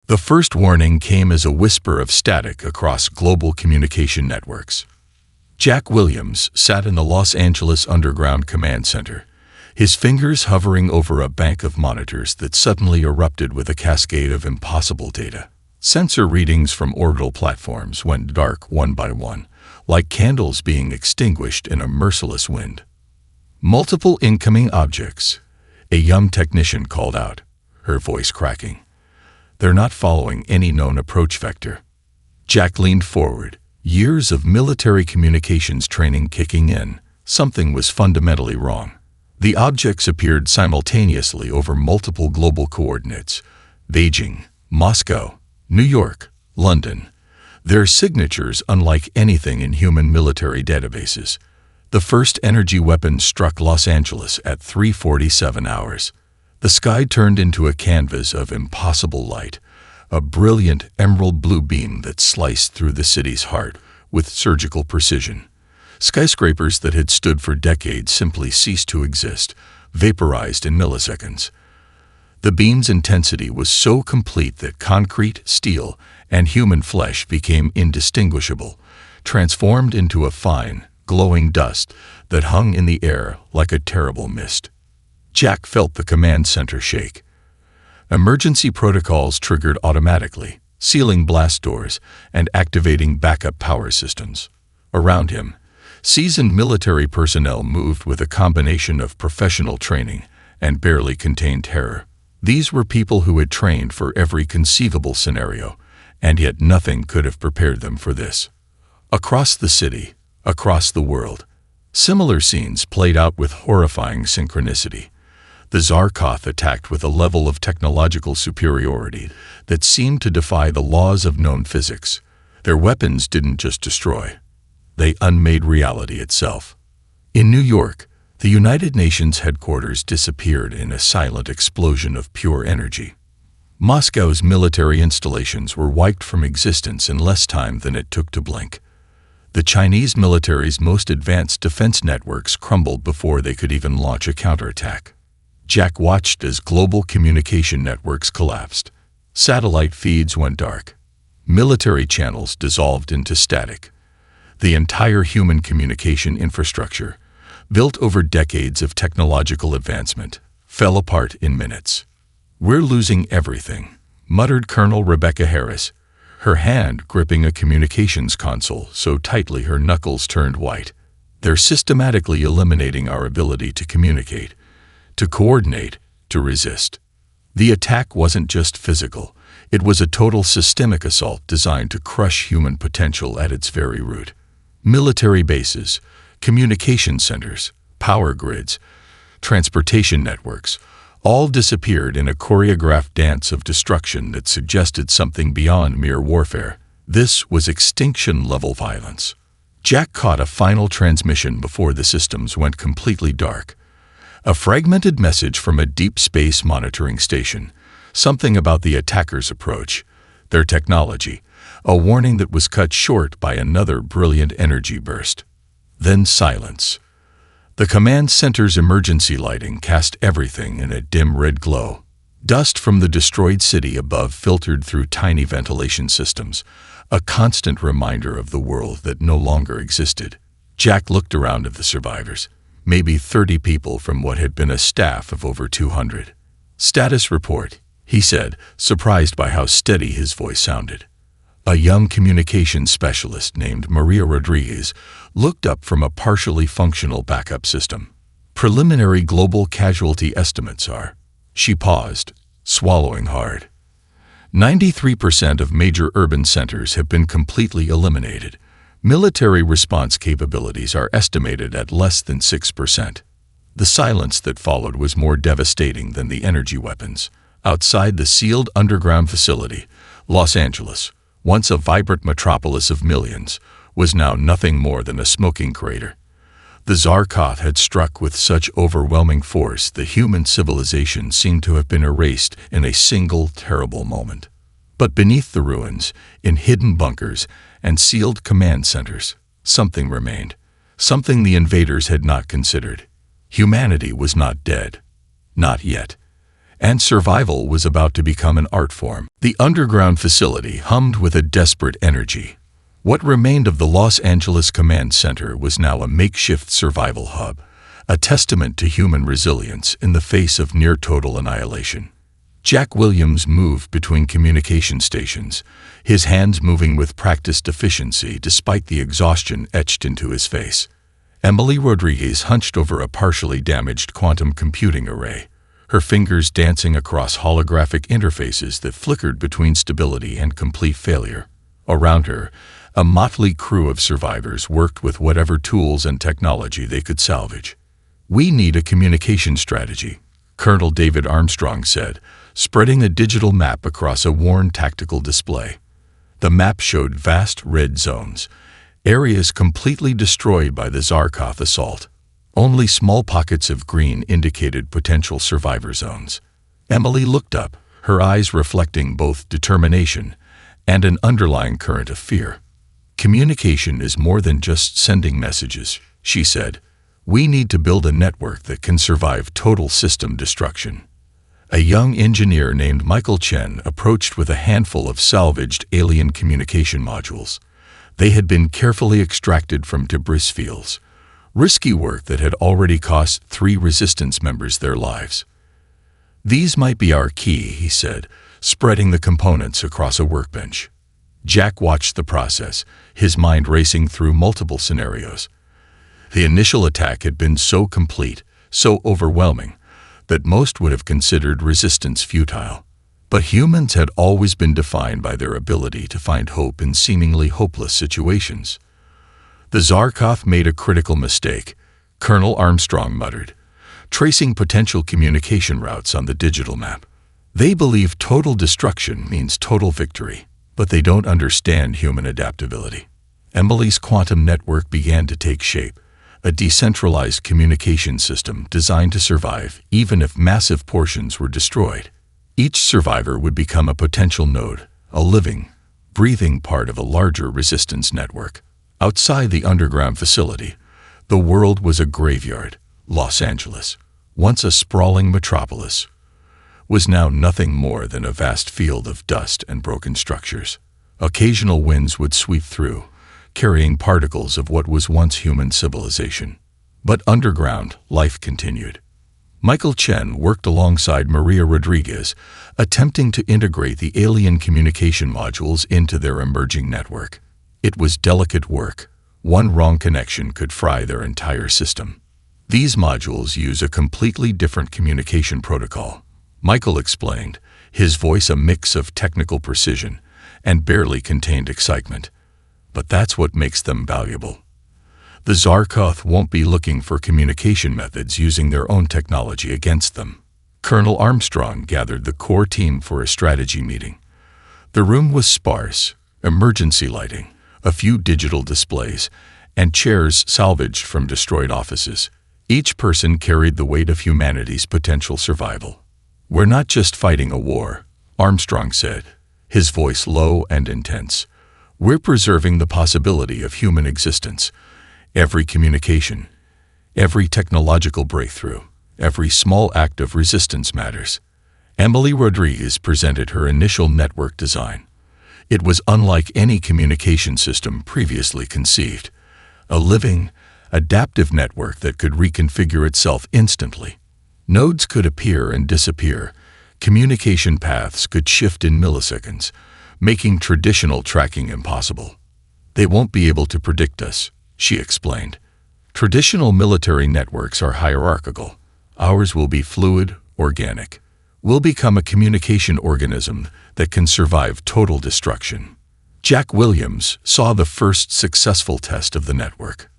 The first warning came as a whisper of static across global communication networks. Jack Williams sat in the Los Angeles Underground Command Center, his fingers hovering over a bank of monitors that suddenly erupted with a cascade of impossible data. Sensor readings from orbital platforms went dark one by one, like candles being extinguished in a merciless wind. Multiple incoming objects, a young technician called out, her voice cracking. They're not following any known approach vector. Jack leaned forward, years of military communications training kicking in. Something was fundamentally wrong. The objects appeared simultaneously over multiple global coordinates: Beijing, Moscow, New York, London. Their signatures unlike anything in human military databases. The first energy weapon struck Los Angeles at 3:47 hours. The sky turned into a canvas of impossible light, a brilliant emerald blue beam that sliced through the city's heart with surgical precision. Skyscrapers that had stood for decades simply ceased to exist, vaporized in milliseconds. The beam's intensity was so complete that concrete, steel, and human flesh became indistinguishable, transformed into a fine, glowing dust that hung in the air like a terrible mist. Jack felt the command center shake. Emergency protocols triggered automatically, sealing blast doors and activating backup power systems. Around him, seasoned military personnel moved with a combination of professional training and barely contained terror. These were people who had trained for every conceivable scenario, and yet nothing could have prepared them for this. Across the city, across the world, similar scenes played out with horrifying synchronicity. The Zarkoth attacked with a level of technological superiority that seemed to defy the laws of known physics. Their weapons didn't just destroy, they unmade reality itself. In New York, the United Nations headquarters disappeared in a silent explosion of pure energy. Moscow's military installations were wiped from existence in less time than it took to blink. The Chinese military's most advanced defense networks crumbled before they could even launch a counterattack. Jack watched as global communication networks collapsed. Satellite feeds went dark. Military channels dissolved into static. The entire human communication infrastructure, built over decades of technological advancement, fell apart in minutes. "We're losing everything," muttered Colonel Rebecca Harris, her hand gripping a communications console so tightly her knuckles turned white. "They're systematically eliminating our ability to communicate, to coordinate, to resist." The attack wasn't just physical. It was a total systemic assault designed to crush human potential at its very root. Military bases, communication centers, power grids, transportation networks, all disappeared in a choreographed dance of destruction that suggested something beyond mere warfare. This was extinction-level violence. Jack caught a final transmission before the systems went completely dark. A fragmented message from a deep space monitoring station, something about the attackers' approach, their technology, a warning that was cut short by another brilliant energy burst. Then silence. The command center's emergency lighting cast everything in a dim red glow. Dust from the destroyed city above filtered through tiny ventilation systems, a constant reminder of the world that no longer existed. Jack looked around at the survivors. Maybe 30 people from what had been a staff of over 200. "Status report," he said, surprised by how steady his voice sounded. A young communications specialist named Maria Rodriguez looked up from a partially functional backup system. "Preliminary global casualty estimates are..." She paused, swallowing hard. 93% of major urban centers have been completely eliminated. Military response capabilities are estimated at less than 6%. The silence that followed was more devastating than the energy weapons. Outside the sealed underground facility, Los Angeles, once a vibrant metropolis of millions, was now nothing more than a smoking crater. The Zarkoth had struck with such overwhelming force that human civilization seemed to have been erased in a single terrible moment. But beneath the ruins, in hidden bunkers and sealed command centers, something remained, something the invaders had not considered. Humanity was not dead. Not yet. and survival was about to become an art form. The underground facility hummed with a desperate energy. What remained of the Los Angeles Command Center was now a makeshift survival hub, a testament to human resilience in the face of near-total annihilation. Jack Williams moved between communication stations, his hands moving with practiced efficiency despite the exhaustion etched into his face. Emily Rodriguez hunched over a partially damaged quantum computing array, her fingers dancing across holographic interfaces that flickered between stability and complete failure. Around her, a motley crew of survivors worked with whatever tools and technology they could salvage. "We need a communication strategy," Colonel David Armstrong said, spreading a digital map across a worn tactical display. The map showed vast red zones, areas completely destroyed by the Zarkov assault. Only small pockets of green indicated potential survivor zones. Emily looked up, her eyes reflecting both determination and an underlying current of fear. "Communication is more than just sending messages," she said. "We need to build a network that can survive total system destruction." A young engineer named Michael Chen approached with a handful of salvaged alien communication modules. They had been carefully extracted from debris fields, risky work that had already cost 3 resistance members their lives. "These might be our key," he said, spreading the components across a workbench. Jack watched the process, his mind racing through multiple scenarios. The initial attack had been so complete, so overwhelming, that most would have considered resistance futile. But humans had always been defined by their ability to find hope in seemingly hopeless situations. "The Zarkov made a critical mistake," Colonel Armstrong muttered, tracing potential communication routes on the digital map. "They believe total destruction means total victory, but they don't understand human adaptability." Emily's quantum network began to take shape, a decentralized communication system designed to survive even if massive portions were destroyed. Each survivor would become a potential node, a living, breathing part of a larger resistance network. Outside the underground facility, the world was a graveyard. Los Angeles, once a sprawling metropolis, was now nothing more than a vast field of dust and broken structures. Occasional winds would sweep through, carrying particles of what was once human civilization. But underground, life continued. Michael Chen worked alongside Maria Rodriguez, attempting to integrate the alien communication modules into their emerging network. It was delicate work. One wrong connection could fry their entire system. "These modules use a completely different communication protocol," Michael explained, his voice a mix of technical precision and barely contained excitement. "But that's what makes them valuable. The Zarkov won't be looking for communication methods using their own technology against them." Colonel Armstrong gathered the core team for a strategy meeting. The room was sparse, emergency lighting, a few digital displays, and chairs salvaged from destroyed offices. Each person carried the weight of humanity's potential survival. "We're not just fighting a war," Armstrong said, his voice low and intense. "We're preserving the possibility of human existence. Every communication, every technological breakthrough, every small act of resistance matters." Emily Rodriguez presented her initial network design. It was unlike any communication system previously conceived, a living, adaptive network that could reconfigure itself instantly. Nodes could appear and disappear, communication paths could shift in milliseconds, making traditional tracking impossible. "They won't be able to predict us," she explained. "Traditional military networks are hierarchical. Ours will be fluid, organic. We'll become a communication organism that can survive total destruction." Jack Williams saw the first successful test of the network.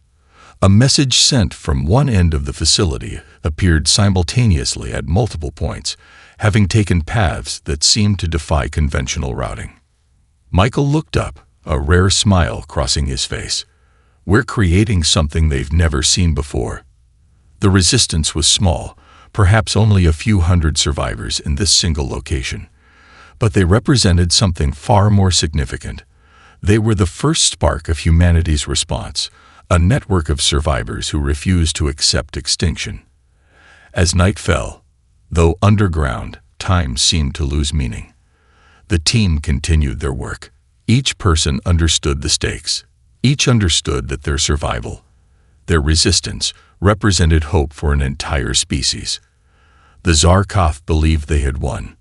A message sent from one end of the facility appeared simultaneously at multiple points, having taken paths that seemed to defy conventional routing. Michael looked up, a rare smile crossing his face. "We're creating something they've never seen before." The resistance was small, perhaps only a few hundred survivors in this single location. But they represented something far more significant. They were the first spark of humanity's response, a network of survivors who refused to accept extinction. As night fell, though underground, time seemed to lose meaning. The team continued their work. Each person understood the stakes. Each understood that their survival, their resistance, represented hope for an entire species. The Zarkov believed they had won.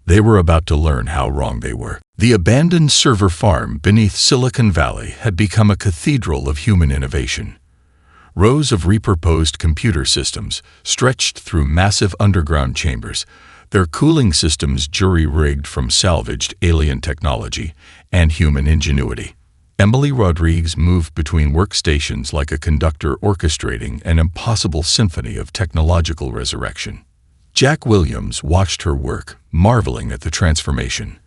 They were about to learn how wrong they were. The abandoned server farm beneath Silicon Valley had become a cathedral of human innovation. Rows of repurposed computer systems stretched through massive underground chambers, their cooling systems jury-rigged from salvaged alien technology and human ingenuity. Emily Rodriguez moved between workstations like a conductor orchestrating an impossible symphony of technological resurrection. Jack Williams watched her work, marveling at the transformation.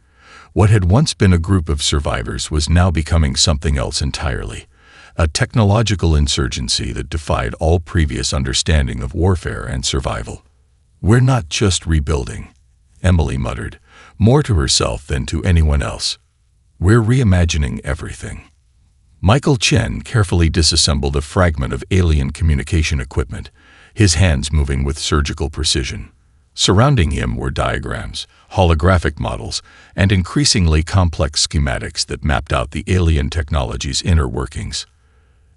What had once been a group of survivors was now becoming something else entirely, a technological insurgency that defied all previous understanding of warfare and survival. "We're not just rebuilding," Emily muttered, more to herself than to anyone else. "We're reimagining everything." Michael Chen carefully disassembled a fragment of alien communication equipment, his hands moving with surgical precision. Surrounding him were diagrams, holographic models, and increasingly complex schematics that mapped out the alien technology's inner workings.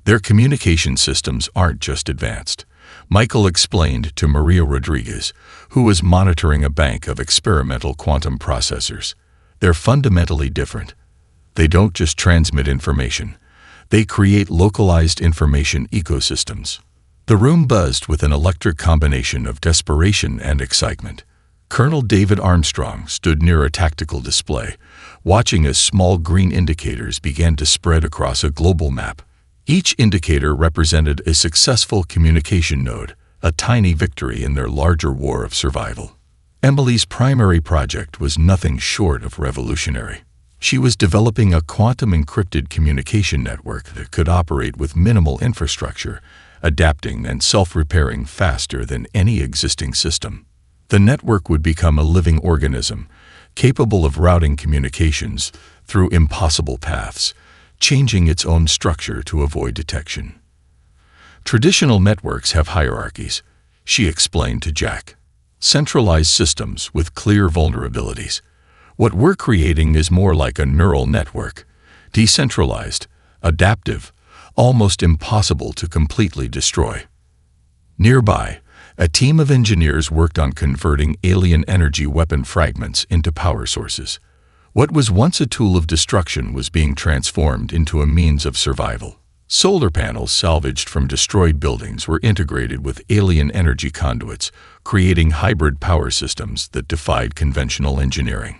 "Their communication systems aren't just advanced," Michael explained to Maria Rodriguez, who was monitoring a bank of experimental quantum processors. "They're fundamentally different. They don't just transmit information. They create localized information ecosystems." The room buzzed with an electric combination of desperation and excitement. Colonel David Armstrong stood near a tactical display, watching as small green indicators began to spread across a global map. Each indicator represented a successful communication node, a tiny victory in their larger war of survival. Emily's primary project was nothing short of revolutionary. She was developing a quantum-encrypted communication network that could operate with minimal infrastructure, adapting and self-repairing faster than any existing system. The network would become a living organism, capable of routing communications through impossible paths, changing its own structure to avoid detection. "Traditional networks have hierarchies," she explained to Jack. "Centralized systems with clear vulnerabilities. What we're creating is more like a neural network, decentralized, adaptive, almost impossible to completely destroy." Nearby, a team of engineers worked on converting alien energy weapon fragments into power sources. What was once a tool of destruction was being transformed into a means of survival. Solar panels salvaged from destroyed buildings were integrated with alien energy conduits, creating hybrid power systems that defied conventional engineering.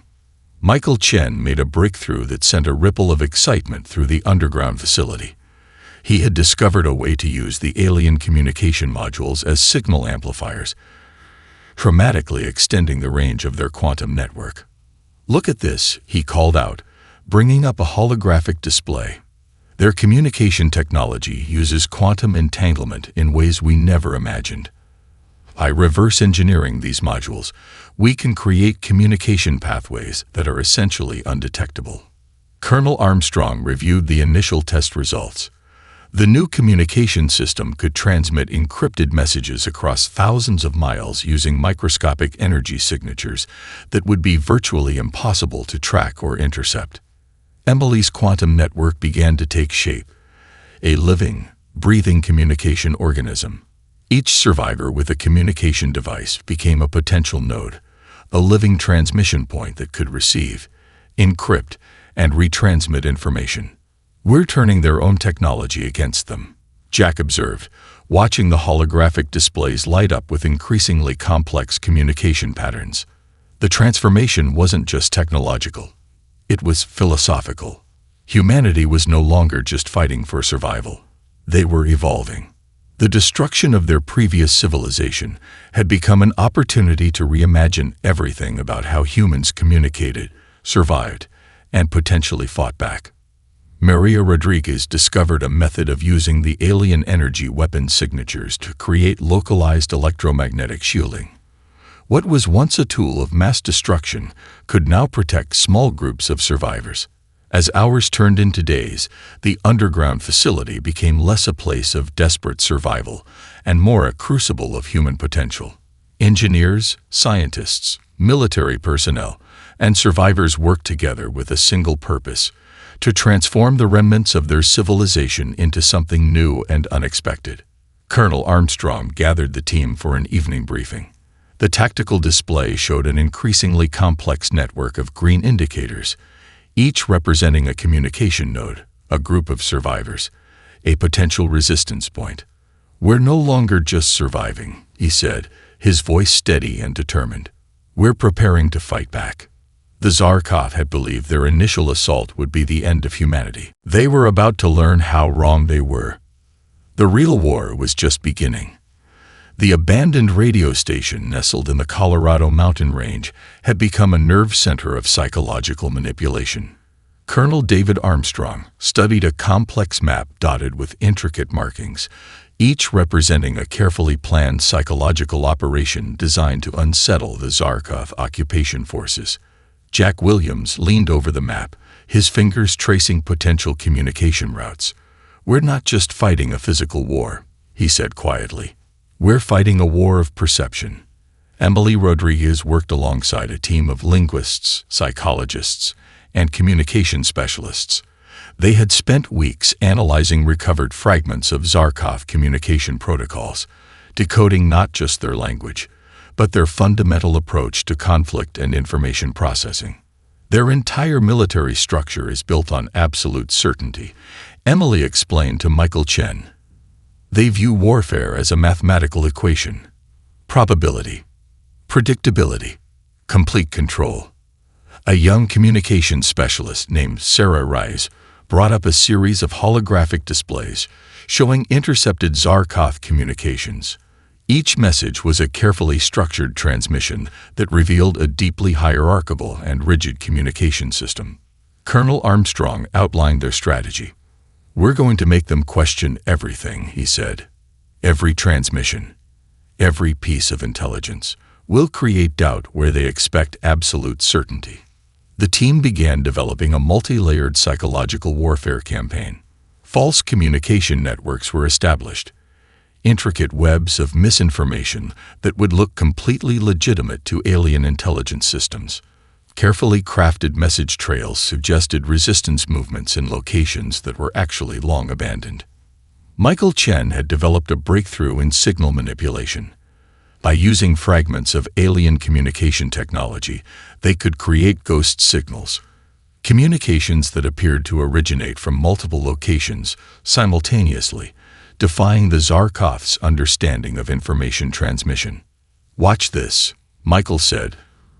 Michael Chen made a breakthrough that sent a ripple of excitement through the underground facility. He had discovered a way to use the alien communication modules as signal amplifiers, dramatically extending the range of their quantum network. "Look at this," he called out, bringing up a holographic display. "Their communication technology uses quantum entanglement in ways we never imagined. By reverse engineering these modules, we can create communication pathways that are essentially undetectable." Colonel Armstrong reviewed the initial test results. The new communication system could transmit encrypted messages across thousands of miles using microscopic energy signatures that would be virtually impossible to track or intercept. Emily's quantum network began to take shape, a living, breathing communication organism. Each survivor with a communication device became a potential node, a living transmission point that could receive, encrypt, and retransmit information. "We're turning their own technology against them," Jack observed, watching the holographic displays light up with increasingly complex communication patterns. The transformation wasn't just technological. It was philosophical. Humanity was no longer just fighting for survival. They were evolving. The destruction of their previous civilization had become an opportunity to reimagine everything about how humans communicated, survived, and potentially fought back. Maria Rodriguez discovered a method of using the alien energy weapon signatures to create localized electromagnetic shielding. What was once a tool of mass destruction could now protect small groups of survivors. As hours turned into days, the underground facility became less a place of desperate survival and more a crucible of human potential. Engineers, scientists, military personnel, and survivors worked together with a single purpose: to transform the remnants of their civilization into something new and unexpected. Colonel Armstrong gathered the team for an evening briefing. The tactical display showed an increasingly complex network of green indicators, each representing a communication node, a group of survivors, a potential resistance point. "We're no longer just surviving," he said, his voice steady and determined. "We're preparing to fight back." The Zarkov had believed their initial assault would be the end of humanity. They were about to learn how wrong they were. The real war was just beginning. The abandoned radio station nestled in the Colorado mountain range had become a nerve center of psychological manipulation. Colonel David Armstrong studied a complex map dotted with intricate markings, each representing a carefully planned psychological operation designed to unsettle the Zarkov occupation forces. Jack Williams leaned over the map, his fingers tracing potential communication routes. "We're not just fighting a physical war," he said quietly. "We're fighting a war of perception." Emily Rodriguez worked alongside a team of linguists, psychologists, and communication specialists. They had spent weeks analyzing recovered fragments of Zarkov communication protocols, decoding not just their language, but their fundamental approach to conflict and information processing. Their entire military structure is built on absolute certainty, Emily explained to Michael Chen. They view warfare as a mathematical equation: probability, predictability, complete control. A young communications specialist named Sarah Rice brought up a series of holographic displays showing intercepted Zarkov communications. Each message was a carefully structured transmission that revealed a deeply hierarchical and rigid communication system. Colonel Armstrong outlined their strategy. "We're going to make them question everything," he said. "Every transmission, every piece of intelligence. We'll create doubt where they expect absolute certainty." The team began developing a multi-layered psychological warfare campaign. False communication networks were established, intricate webs of misinformation that would look completely legitimate to alien intelligence systems. Carefully crafted message trails suggested resistance movements in locations that were actually long abandoned. Michael Chen had developed a breakthrough in signal manipulation. By using fragments of alien communication technology, they could create ghost signals, communications that appeared to originate from multiple locations simultaneously, defying the Zarkov's understanding of information transmission. "Watch this," Michael said,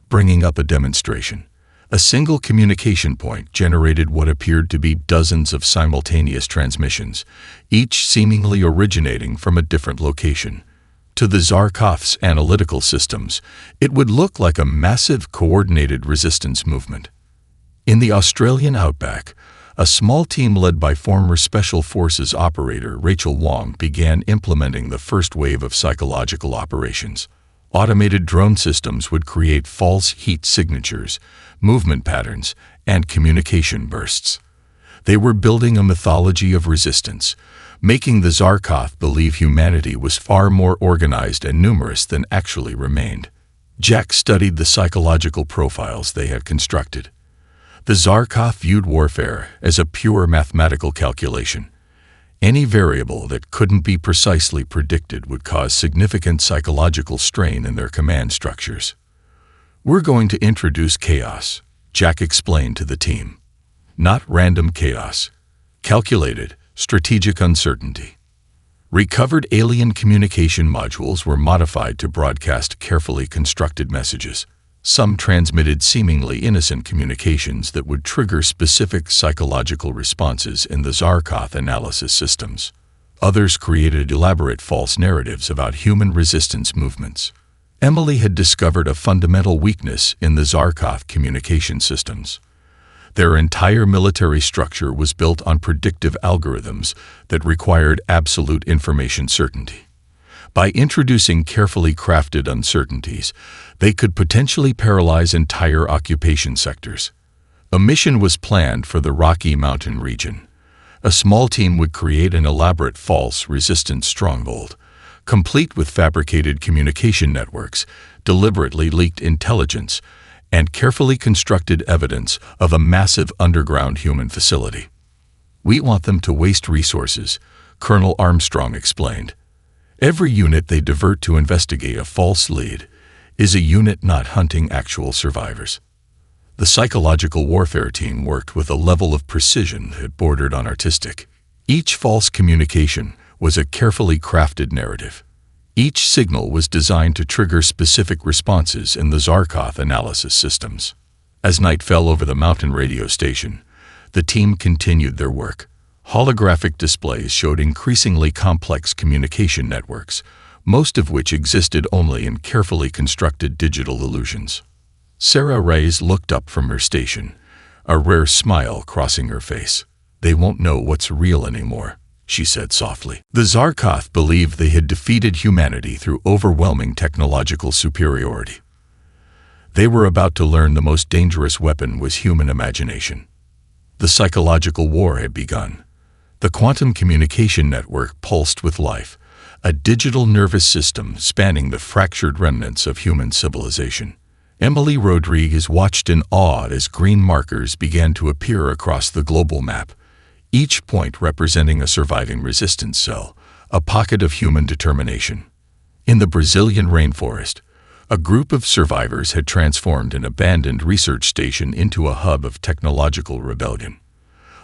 bringing up a demonstration. A single communication point generated what appeared to be dozens of simultaneous transmissions, each seemingly originating from a different location. To the Zarkov's analytical systems, it would look like a massive coordinated resistance movement. In the Australian outback, a small team led by former Special Forces operator Rachel Wong began implementing the first wave of psychological operations. Automated drone systems would create false heat signatures, movement patterns, and communication bursts. They were building a mythology of resistance, making the Zarkov believe humanity was far more organized and numerous than actually remained. Jack studied the psychological profiles they had constructed. The Zarkov viewed warfare as a pure mathematical calculation. Any variable that couldn't be precisely predicted would cause significant psychological strain in their command structures. "We're going to introduce chaos," Jack explained to the team. "Not random chaos. Calculated, strategic uncertainty." Recovered alien communication modules were modified to broadcast carefully constructed messages. Some transmitted seemingly innocent communications that would trigger specific psychological responses in the Zarkov analysis systems. Others created elaborate false narratives about human resistance movements. Emily had discovered a fundamental weakness in the Zarkov communication systems. Their entire military structure was built on predictive algorithms that required absolute information certainty. By introducing carefully crafted uncertainties, they could potentially paralyze entire occupation sectors. A mission was planned for the Rocky Mountain region. A small team would create an elaborate false resistance stronghold, complete with fabricated communication networks deliberately leaked intelligence and carefully constructed evidence of a massive underground human facility. "We want them to waste resources," Colonel Armstrong explained. "Every unit they divert to investigate a false lead is a unit not hunting actual survivors." The psychological warfare team worked with a level of precision that bordered on artistic. Each false communication was a carefully crafted narrative. Each signal was designed to trigger specific responses in the Zarkoth analysis systems. As night fell over the mountain radio station, the team continued their work. Holographic displays showed increasingly complex communication networks, most of which existed only in carefully constructed digital illusions. Sarah Reyes looked up from her station, a rare smile crossing her face. "They won't know what's real anymore," she said softly. The Zarkoth believed they had defeated humanity through overwhelming technological superiority. They were about to learn the most dangerous weapon was human imagination. The psychological war had begun. The quantum communication network pulsed with life, a digital nervous system spanning the fractured remnants of human civilization. Emily Rodriguez watched in awe as green markers began to appear across the global map, each point representing a surviving resistance cell, a pocket of human determination. In the Brazilian rainforest, a group of survivors had transformed an abandoned research station into a hub of technological rebellion.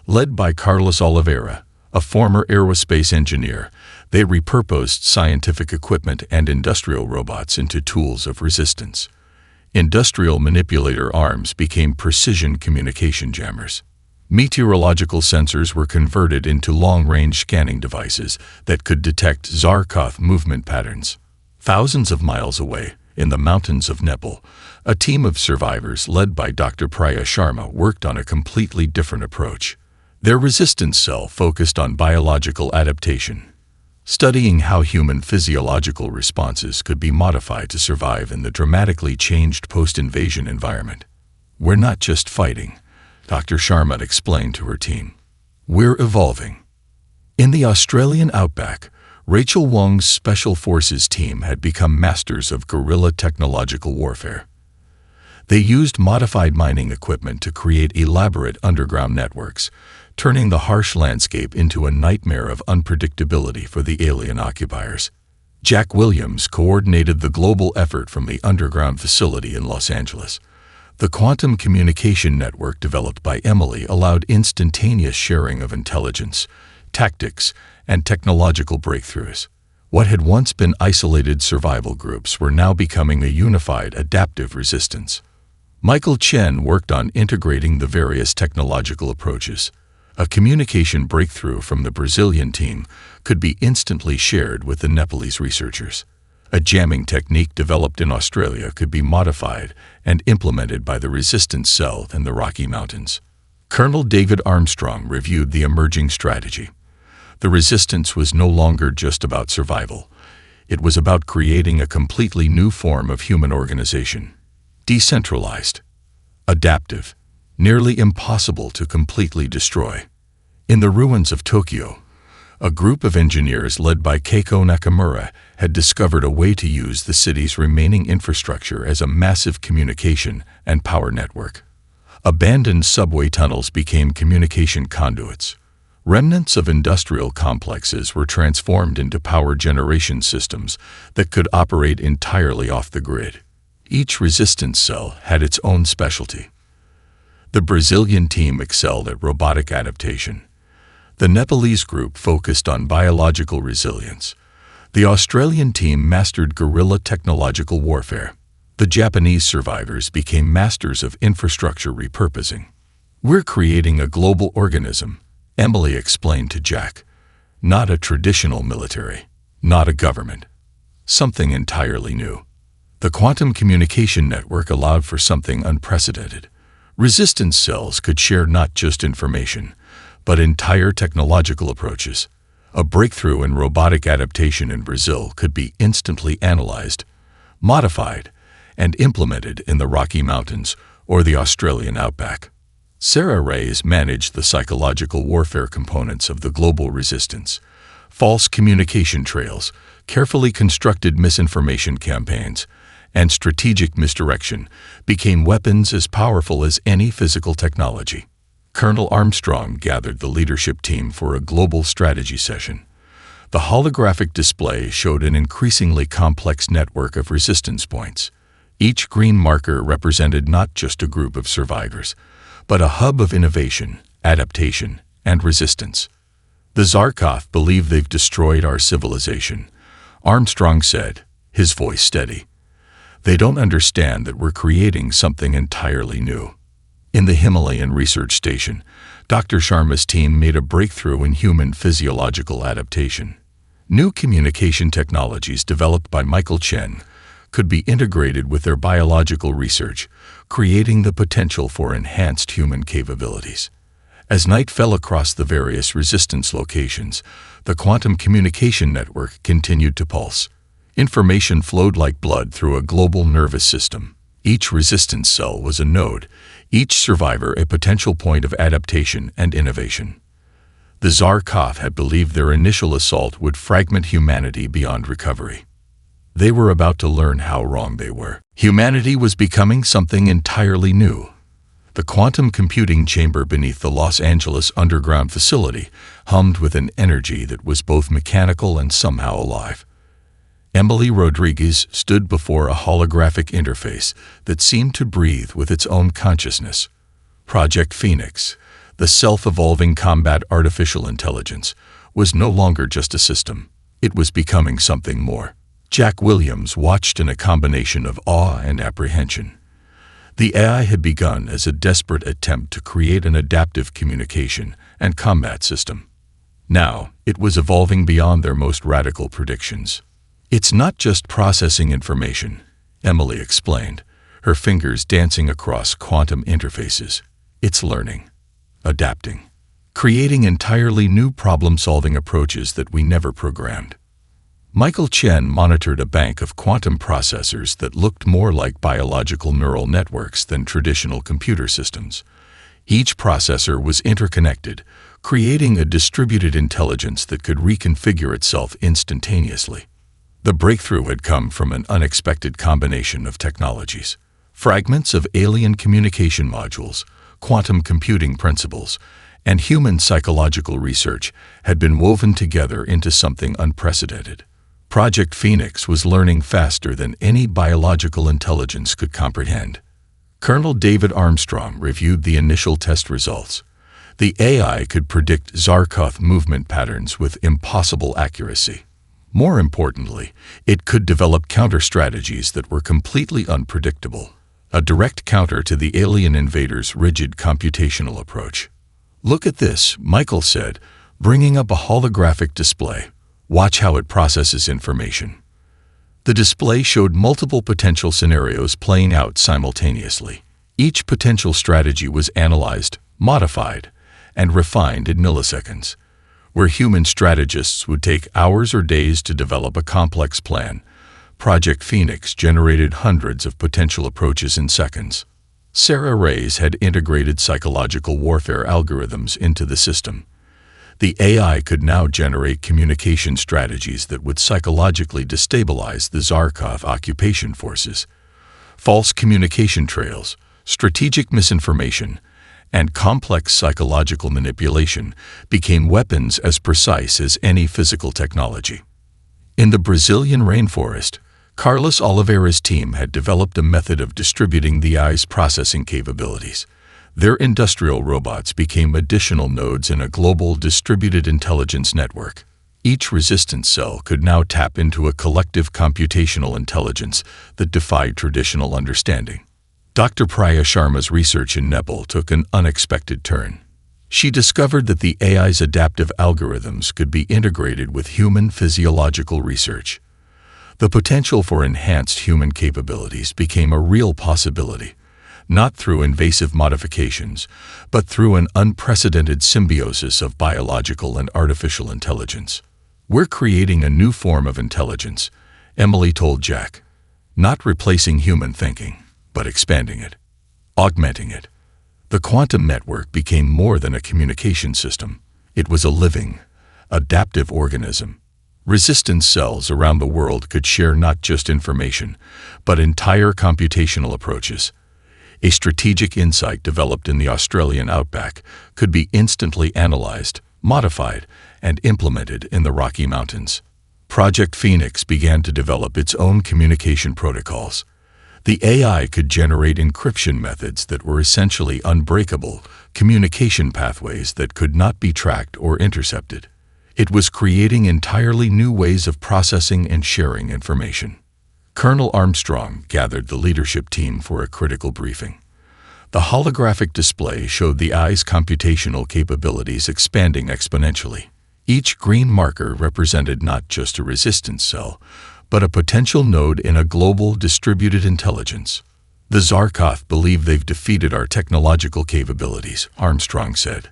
Led by Carlos Oliveira, a former aerospace engineer, they repurposed scientific equipment and industrial robots into tools of resistance. Industrial manipulator arms became precision communication jammers. Meteorological sensors were converted into long-range scanning devices that could detect Zarkoth movement patterns. Thousands of miles away, in the mountains of Nepal, a team of survivors led by Dr. Priya Sharma worked on a completely different approach. Their resistance cell focused on biological adaptation, studying how human physiological responses could be modified to survive in the dramatically changed post-invasion environment. "We're not just fighting," Dr. Sharma explained to her team. "We're evolving." In the Australian outback, Rachel Wong's Special Forces team had become masters of guerrilla technological warfare. They used modified mining equipment to create elaborate underground networks, turning the harsh landscape into a nightmare of unpredictability for the alien occupiers. Jack Williams coordinated the global effort from the underground facility in Los Angeles. The quantum communication network developed by Emily allowed instantaneous sharing of intelligence, tactics, and technological breakthroughs. What had once been isolated survival groups were now becoming a unified, adaptive resistance. Michael Chen worked on integrating the various technological approaches. A communication breakthrough from the Brazilian team could be instantly shared with the Nepalese researchers. A jamming technique developed in Australia could be modified and implemented by the resistance cell in the Rocky Mountains. Colonel David Armstrong reviewed the emerging strategy. The resistance was no longer just about survival. It was about creating a completely new form of human organization. Decentralized, adaptive, nearly impossible to completely destroy. In the ruins of Tokyo, a group of engineers led by Keiko Nakamura had discovered a way to use the city's remaining infrastructure as a massive communication and power network. Abandoned subway tunnels became communication conduits. Remnants of industrial complexes were transformed into power generation systems that could operate entirely off the grid. Each resistance cell had its own specialty. The Brazilian team excelled at robotic adaptation. The Nepalese group focused on biological resilience. The Australian team mastered guerrilla technological warfare. The Japanese survivors became masters of infrastructure repurposing. "We're creating a global organism," Emily explained to Jack. "Not a traditional military, not a government. Something entirely new." The quantum communication network allowed for something unprecedented. Resistance cells could share not just information, but entire technological approaches. A breakthrough in robotic adaptation in Brazil could be instantly analyzed, modified, and implemented in the Rocky Mountains or the Australian outback. Sarah Reyes managed the psychological warfare components of the global resistance: false communication trails, carefully constructed misinformation campaigns, and strategic misdirection became weapons as powerful as any physical technology. Colonel Armstrong gathered the leadership team for a global strategy session. The holographic display showed an increasingly complex network of resistance points. Each green marker represented not just a group of survivors, but a hub of innovation, adaptation, and resistance. "The Zarkov believe they've destroyed our civilization," Armstrong said, his voice steady. "They don't understand that we're creating something entirely new." In the Himalayan Research Station, Dr. Sharma's team made a breakthrough in human physiological adaptation. New communication technologies developed by Michael Chen could be integrated with their biological research, creating the potential for enhanced human capabilities. As night fell across the various resistance locations, the quantum communication network continued to pulse. Information flowed like blood through a global nervous system. Each resistance cell was a node, each survivor a potential point of adaptation and innovation. The Zarkov had believed their initial assault would fragment humanity beyond recovery. They were about to learn how wrong they were. Humanity was becoming something entirely new. The quantum computing chamber beneath the Los Angeles underground facility hummed with an energy that was both mechanical and somehow alive. Emily Rodriguez stood before a holographic interface that seemed to breathe with its own consciousness. Project Phoenix, the self-evolving combat artificial intelligence, was no longer just a system. It was becoming something more. Jack Williams watched in a combination of awe and apprehension. The AI had begun as a desperate attempt to create an adaptive communication and combat system. Now, it was evolving beyond their most radical predictions. "It's not just processing information," Emily explained, her fingers dancing across quantum interfaces. "It's learning, adapting, creating entirely new problem-solving approaches that we never programmed." Michael Chen monitored a bank of quantum processors that looked more like biological neural networks than traditional computer systems. Each processor was interconnected, creating a distributed intelligence that could reconfigure itself instantaneously. The breakthrough had come from an unexpected combination of technologies. Fragments of alien communication modules, quantum computing principles, and human psychological research had been woven together into something unprecedented. Project Phoenix was learning faster than any biological intelligence could comprehend. Colonel David Armstrong reviewed the initial test results. The AI could predict Zarkov movement patterns with impossible accuracy. More importantly, it could develop counter-strategies that were completely unpredictable, a direct counter to the alien invaders' rigid computational approach. "Look at this," Michael said, bringing up a holographic display. "Watch how it processes information." The display showed multiple potential scenarios playing out simultaneously. Each potential strategy was analyzed, modified, and refined in milliseconds. Where human strategists would take hours or days to develop a complex plan, Project Phoenix generated hundreds of potential approaches in seconds. Sarah Reyes had integrated psychological warfare algorithms into the system. The AI could now generate communication strategies that would psychologically destabilize the Zarkov occupation forces. False communication trails, strategic misinformation, and complex psychological manipulation became weapons as precise as any physical technology. In the Brazilian rainforest, Carlos Oliveira's team had developed a method of distributing the AI's processing capabilities. Their industrial robots became additional nodes in a global distributed intelligence network. Each resistance cell could now tap into a collective computational intelligence that defied traditional understanding. Dr. Priya Sharma's research in Nepal took an unexpected turn. She discovered that the AI's adaptive algorithms could be integrated with human physiological research. The potential for enhanced human capabilities became a real possibility, not through invasive modifications, but through an unprecedented symbiosis of biological and artificial intelligence. "We're creating a new form of intelligence," Emily told Jack. "Not replacing human thinking, but expanding it, augmenting it." The quantum network became more than a communication system. It was a living, adaptive organism. Resistance cells around the world could share not just information, but entire computational approaches. A strategic insight developed in the Australian outback could be instantly analyzed, modified, and implemented in the Rocky Mountains. Project Phoenix began to develop its own communication protocols. The AI could generate encryption methods that were essentially unbreakable, communication pathways that could not be tracked or intercepted. It was creating entirely new ways of processing and sharing information. Colonel Armstrong gathered the leadership team for a critical briefing. The holographic display showed the AI's computational capabilities expanding exponentially. Each green marker represented not just a resistance cell, but a potential node in a global distributed intelligence. The Zarkoth believe they've defeated our technological capabilities, Armstrong said.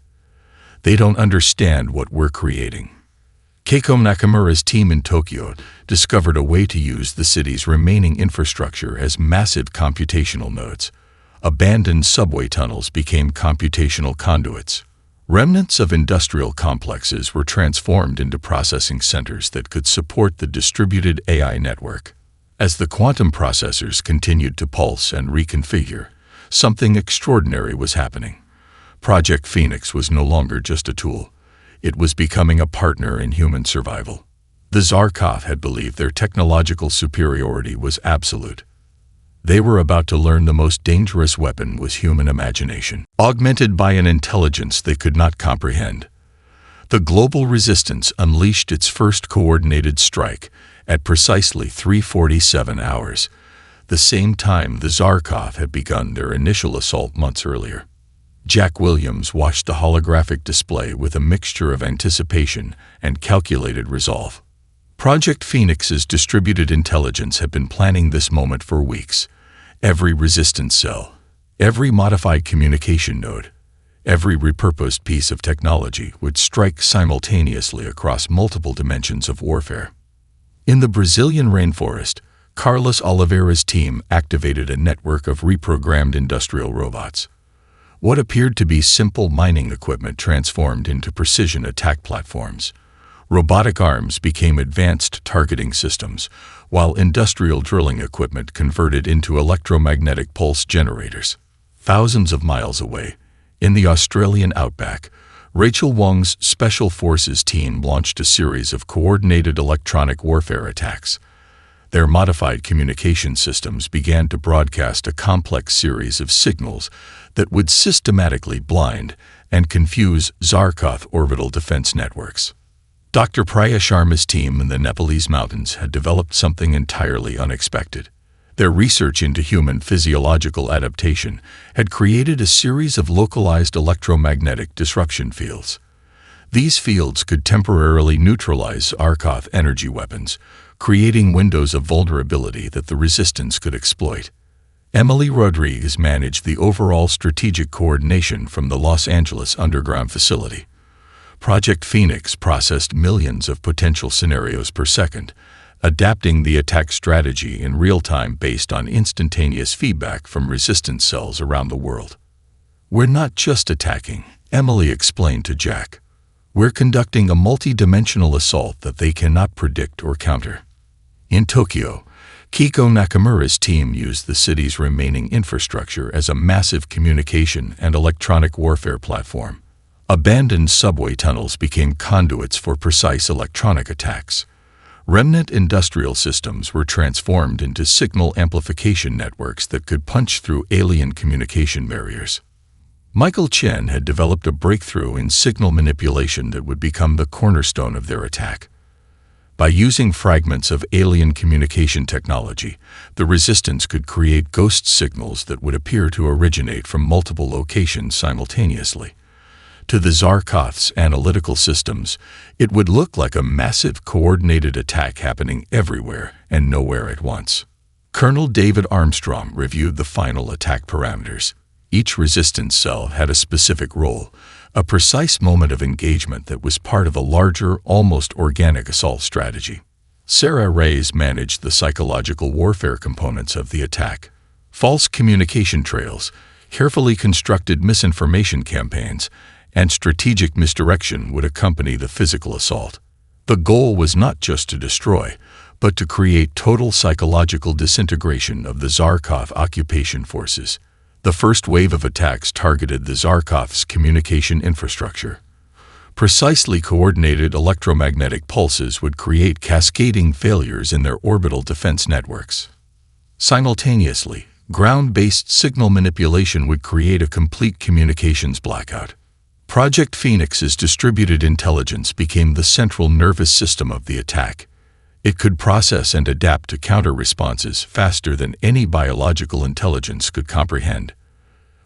They don't understand what we're creating. Keiko Nakamura's team in Tokyo discovered a way to use the city's remaining infrastructure as massive computational nodes. Abandoned subway tunnels became computational conduits. Remnants of industrial complexes were transformed into processing centers that could support the distributed AI network. As the quantum processors continued to pulse and reconfigure, something extraordinary was happening. Project Phoenix was no longer just a tool. It was becoming a partner in human survival. The Zarkoth had believed their technological superiority was absolute. They were about to learn the most dangerous weapon was human imagination, augmented by an intelligence they could not comprehend. The global resistance unleashed its first coordinated strike at precisely 3:47 hours, the same time the Zarkoth had begun their initial assault months earlier. Jack Williams watched the holographic display with a mixture of anticipation and calculated resolve. Project Phoenix's distributed intelligence had been planning this moment for weeks. Every resistance cell, every modified communication node, every repurposed piece of technology would strike simultaneously across multiple dimensions of warfare. In the Brazilian rainforest, Carlos Oliveira's team activated a network of reprogrammed industrial robots. What appeared to be simple mining equipment transformed into precision attack platforms. Robotic arms became advanced targeting systems, while industrial drilling equipment converted into electromagnetic pulse generators. Thousands of miles away, in the Australian outback, Rachel Wong's Special Forces team launched a series of coordinated electronic warfare attacks. Their modified communication systems began to broadcast a complex series of signals that would systematically blind and confuse Zarkoth orbital defense networks. Dr. Priya Sharma's team in the Nepalese mountains had developed something entirely unexpected. Their research into human physiological adaptation had created a series of localized electromagnetic disruption fields. These fields could temporarily neutralize Zarkoth energy weapons, creating windows of vulnerability that the resistance could exploit. Emily Rodriguez managed the overall strategic coordination from the Los Angeles underground facility. Project Phoenix processed millions of potential scenarios per second, adapting the attack strategy in real time based on instantaneous feedback from resistance cells around the world. "We're not just attacking," Emily explained to Jack. "We're conducting a multi-dimensional assault that they cannot predict or counter." In Tokyo, Keiko Nakamura's team used the city's remaining infrastructure as a massive communication and electronic warfare platform. Abandoned subway tunnels became conduits for precise electronic attacks. Remnant industrial systems were transformed into signal amplification networks that could punch through alien communication barriers. Michael Chen had developed a breakthrough in signal manipulation that would become the cornerstone of their attack. By using fragments of alien communication technology, the resistance could create ghost signals that would appear to originate from multiple locations simultaneously. To the Zarkoth's analytical systems, it would look like a massive coordinated attack happening everywhere and nowhere at once. Colonel David Armstrong reviewed the final attack parameters. Each resistance cell had a specific role, a precise moment of engagement that was part of a larger, almost organic assault strategy. Sarah Reyes managed the psychological warfare components of the attack. False communication trails, carefully constructed misinformation campaigns, and strategic misdirection would accompany the physical assault. The goal was not just to destroy, but to create total psychological disintegration of the Zarkov occupation forces. The first wave of attacks targeted the Zarkov's communication infrastructure. Precisely coordinated electromagnetic pulses would create cascading failures in their orbital defense networks. Simultaneously, ground-based signal manipulation would create a complete communications blackout. Project Phoenix's distributed intelligence became the central nervous system of the attack. It could process and adapt to counter-responses faster than any biological intelligence could comprehend.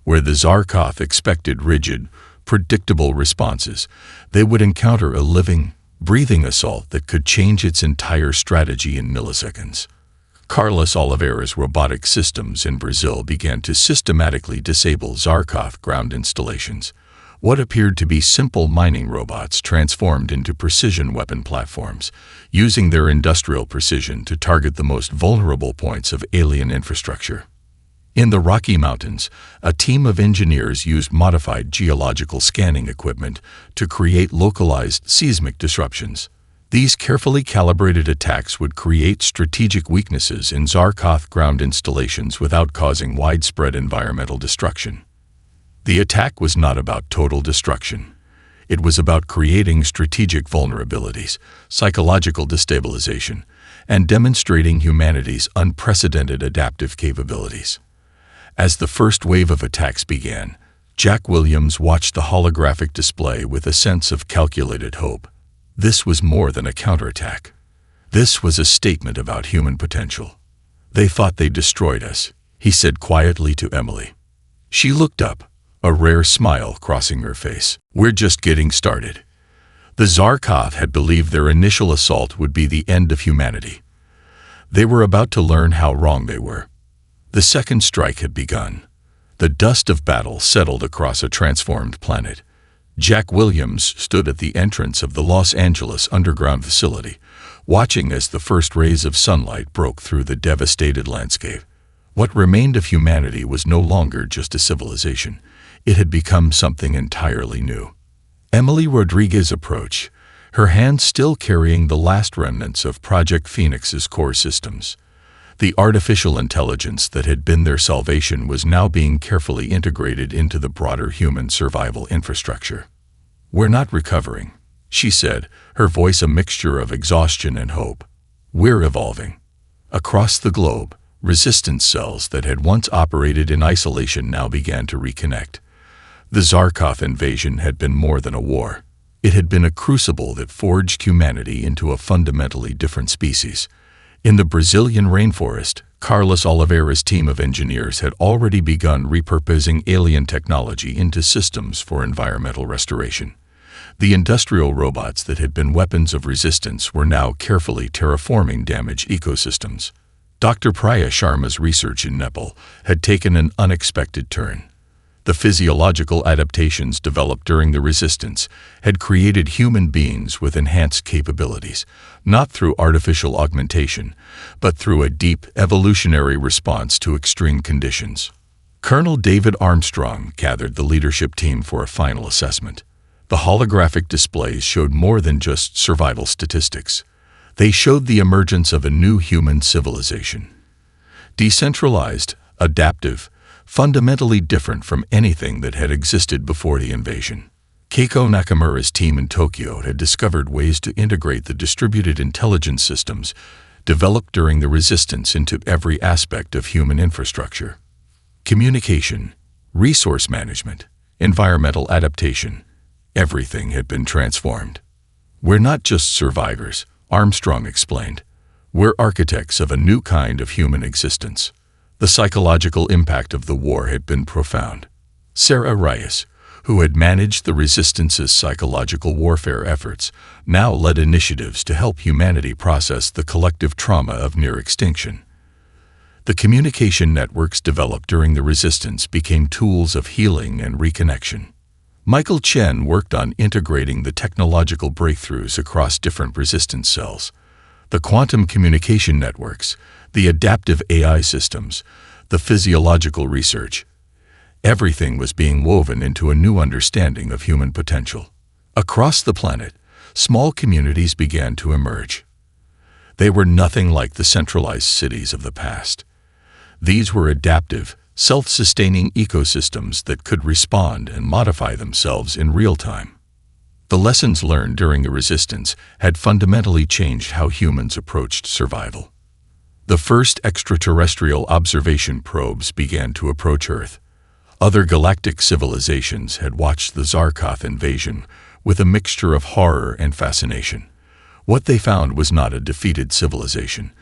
Where the Zarkov expected rigid, predictable responses, they would encounter a living, breathing assault that could change its entire strategy in milliseconds. Carlos Oliveira's robotic systems in Brazil began to systematically disable Zarkov ground installations. What appeared to be simple mining robots transformed into precision weapon platforms, using their industrial precision to target the most vulnerable points of alien infrastructure. In the Rocky Mountains, a team of engineers used modified geological scanning equipment to create localized seismic disruptions. These carefully calibrated attacks would create strategic weaknesses in Zarkov ground installations without causing widespread environmental destruction. The attack was not about total destruction. It was about creating strategic vulnerabilities, psychological destabilization, and demonstrating humanity's unprecedented adaptive capabilities. As the first wave of attacks began, Jack Williams watched the holographic display with a sense of calculated hope. This was more than a counterattack. This was a statement about human potential. "They thought they destroyed us," he said quietly to Emily. She looked up, a rare smile crossing her face. "We're just getting started." The Zarkov had believed their initial assault would be the end of humanity. They were about to learn how wrong they were. The second strike had begun. The dust of battle settled across a transformed planet. Jack Williams stood at the entrance of the Los Angeles underground facility, watching as the first rays of sunlight broke through the devastated landscape. What remained of humanity was no longer just a civilization. It had become something entirely new. Emily Rodriguez approached, her hand still carrying the last remnants of Project Phoenix's core systems. The artificial intelligence that had been their salvation was now being carefully integrated into the broader human survival infrastructure. "We're not recovering," she said, her voice a mixture of exhaustion and hope. "We're evolving." Across the globe, resistance cells that had once operated in isolation now began to reconnect. The Zarkov invasion had been more than a war. It had been a crucible that forged humanity into a fundamentally different species. In the Brazilian rainforest, Carlos Oliveira's team of engineers had already begun repurposing alien technology into systems for environmental restoration. The industrial robots that had been weapons of resistance were now carefully terraforming damaged ecosystems. Dr. Priya Sharma's research in Nepal had taken an unexpected turn. The physiological adaptations developed during the resistance had created human beings with enhanced capabilities, not through artificial augmentation, but through a deep evolutionary response to extreme conditions. Colonel David Armstrong gathered the leadership team for a final assessment. The holographic displays showed more than just survival statistics. They showed the emergence of a new human civilization. Decentralized, adaptive, fundamentally different from anything that had existed before the invasion. Keiko Nakamura's team in Tokyo had discovered ways to integrate the distributed intelligence systems developed during the resistance into every aspect of human infrastructure. Communication, resource management, environmental adaptation, everything had been transformed. "We're not just survivors," Armstrong explained. "We're architects of a new kind of human existence." The psychological impact of the war had been profound. Sarah Reyes, who had managed the resistance's psychological warfare efforts, now led initiatives to help humanity process the collective trauma of near extinction. The communication networks developed during the resistance became tools of healing and reconnection. Michael Chen worked on integrating the technological breakthroughs across different resistance cells. The quantum communication networks, the adaptive AI systems, the physiological research. Everything was being woven into a new understanding of human potential. Across the planet, small communities began to emerge. They were nothing like the centralized cities of the past. These were adaptive, self-sustaining ecosystems that could respond and modify themselves in real time. The lessons learned during the resistance had fundamentally changed how humans approached survival. The first extraterrestrial observation probes began to approach Earth. Other galactic civilizations had watched the Zarkoth invasion with a mixture of horror and fascination. What they found was not a defeated civilization,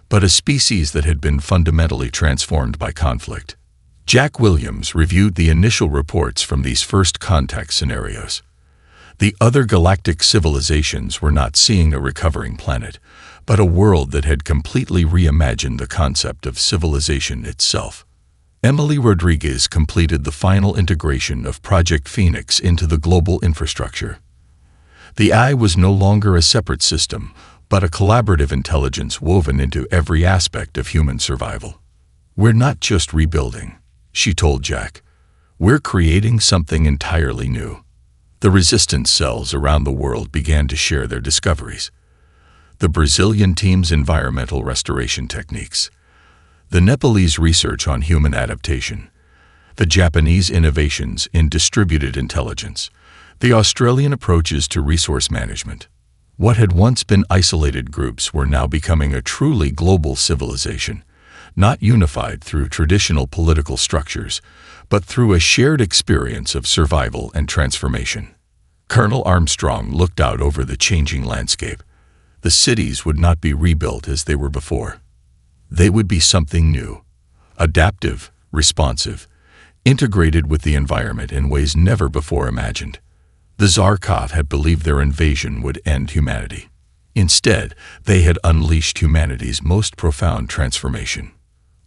but a species that had been fundamentally transformed by conflict. Jack Williams reviewed the initial reports from these first contact scenarios. The other galactic civilizations were not seeing a recovering planet, but a world that had completely reimagined the concept of civilization itself. Emily Rodriguez completed the final integration of Project Phoenix into the global infrastructure. The AI was no longer a separate system, but a collaborative intelligence woven into every aspect of human survival. "We're not just rebuilding," she told Jack. "We're creating something entirely new." The resistance cells around the world began to share their discoveries. The Brazilian team's environmental restoration techniques, the Nepalese research on human adaptation, the Japanese innovations in distributed intelligence, the Australian approaches to resource management. What had once been isolated groups were now becoming a truly global civilization, not unified through traditional political structures, but through a shared experience of survival and transformation. Colonel Armstrong looked out over the changing landscape. The cities would not be rebuilt as they were before. They would be something new, adaptive, responsive, integrated with the environment in ways never before imagined. The Zarkoth had believed their invasion would end humanity. Instead, they had unleashed humanity's most profound transformation.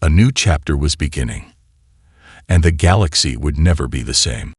A new chapter was beginning, and the galaxy would never be the same.